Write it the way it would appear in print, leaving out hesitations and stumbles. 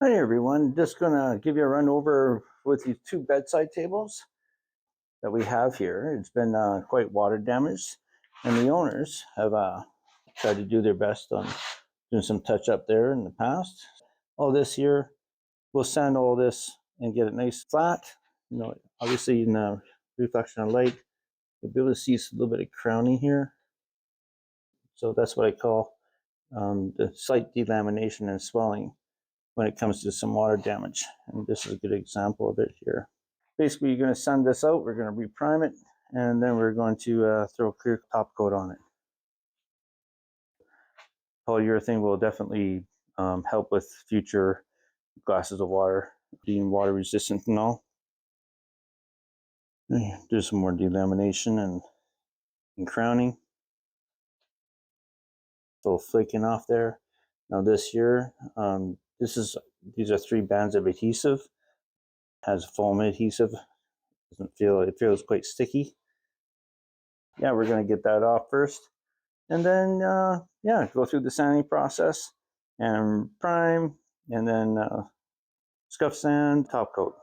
Hi everyone, just gonna give you a run over with these two bedside tables that we have here. It's been quite water damaged, and the owners have tried to do their best on doing some touch up there in the past. All this here, we'll sand all this and get it nice flat. You know, obviously in the reflection of light, you'll be able to see a little bit of crowning here. So that's what I call the slight delamination and swelling when it comes to some water damage. And this is a good example of it here. Basically, you're going to sand this out, we're going to reprime it, and then we're going to throw a clear top coat on it. Polyurethane will definitely help with future glasses of water, being water resistant and all. Do some more delamination and crowning. A little flaking off there. Now this here, these are 3 bands of adhesive. It has foam adhesive. It feels quite sticky. Yeah, we're going to get that off first, and then yeah, go through the sanding process and prime, and then scuff sand, top coat.